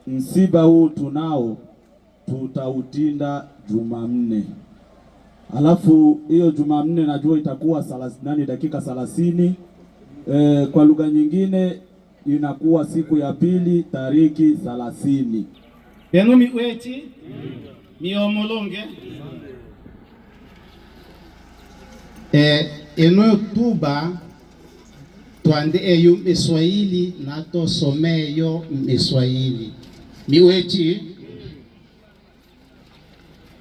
msiba huu tutautinda Jumanne. Alafu hiyo Jumanne najua itakuwa dakika 30. Kwa lugha nyingine inakuwa siku ya pili tariki 30. Benomi weti miomolonge eno tuba twande eyo Miswahili na tosomeyo Miswahili miweti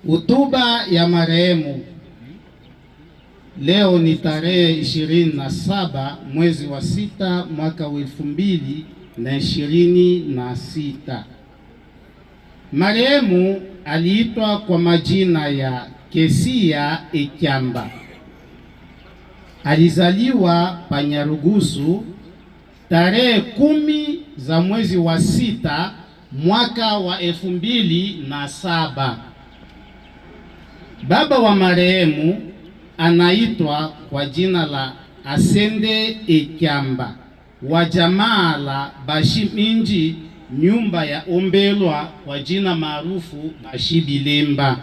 utuba ya marehemu. Leo ni tarehe 27 mwezi wa 6 mwaka wa 2026. Marehemu aliitwa kwa majina ya Kesia Ekyamba. Alizaliwa pa Nyarugusu tarehe 10 za mwezi wa 6 mwaka wa 2007. Baba wa marehemu anaitwa kwa jina la Asende Ekyamba wa jamaa la Bashiminji, nyumba ya Ombelwa kwa jina maarufu Bashibilemba.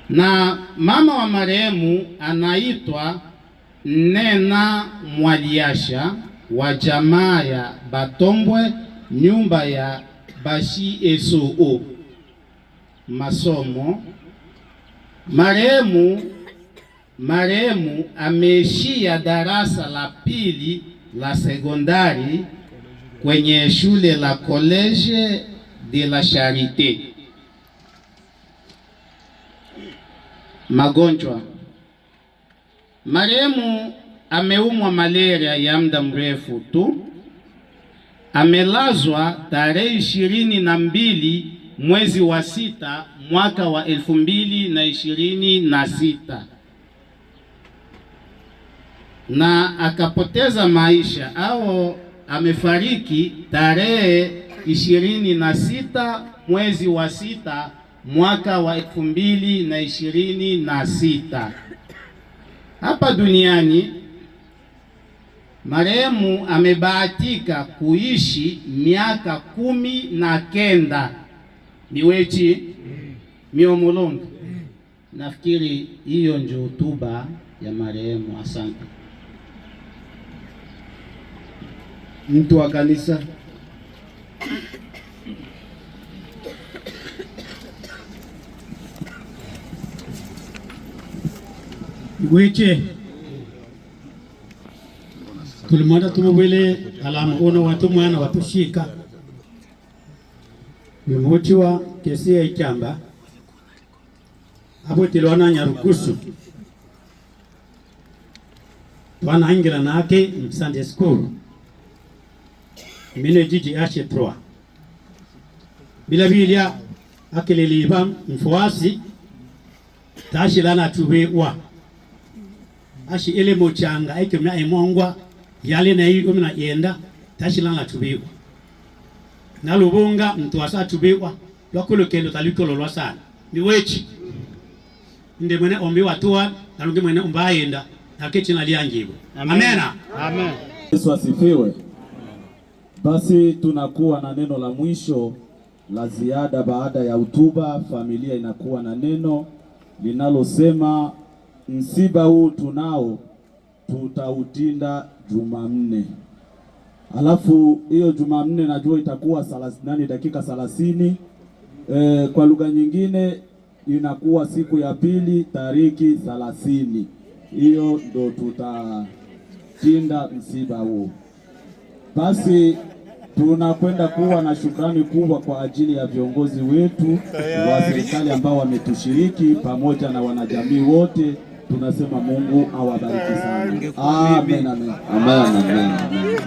Na mama wa marehemu anaitwa Nena Mwaliasha wa jamaa ya Batombwe, nyumba ya Bashi Esoo. Masomo. Marehemu ameishia darasa la pili la sekondari kwenye shule la College de la Charité. Magonjwa. Marehemu ameumwa malaria ya muda mrefu tu. Amelazwa tarehe 22 mwezi wa 6 mwaka wa 2026 na akapoteza maisha au amefariki tarehe 26 mwezi wa 6 mwaka wa 2026. Hapa duniani marehemu amebahatika kuishi miaka 19. Miwechi miomolongo. Nafikiri hiyo ndio hotuba ya marehemu. Asante. Mtu wa kanisa. Miwechi tulimwenda tumubwile alama ono watu mwana watushika mimotiwa Kesia Ekyamba abo tilwana Nyarugusu twanangira nake Sunday school mine jiji ashe 3 bila bilia akeleliba mfuasi tashilana tubewa ashi ele mochanga ekemna emongwa yale na hiyo mna yenda tashilana tubewa na lubunga mtu asa tubewa lwakolokelo talikolo lwasana miwechi nde mwene ombi watuwa na lungi mwene umbayenda na kiti na lianjibu. Amena. Amen. Yesu asifiwe. Basi tunakuwa na neno la mwisho la ziada baada ya hotuba. Familia inakuwa na neno linalosema msiba huu tutautinda Jumanne. Alafu hiyo Jumanne najua itakuwa dakika 30. Kwa lugha nyingine inakuwa siku ya pili tariki 30. Hiyo ndo tutatinda msiba huu. Basi tunakwenda kuwa na shukrani kubwa kwa ajili ya viongozi wetu wa serikali ambao wametushiriki pamoja na wanajamii wote. Tunasema Mungu awabariki sana. Amen, amen. Amen, amen, amen.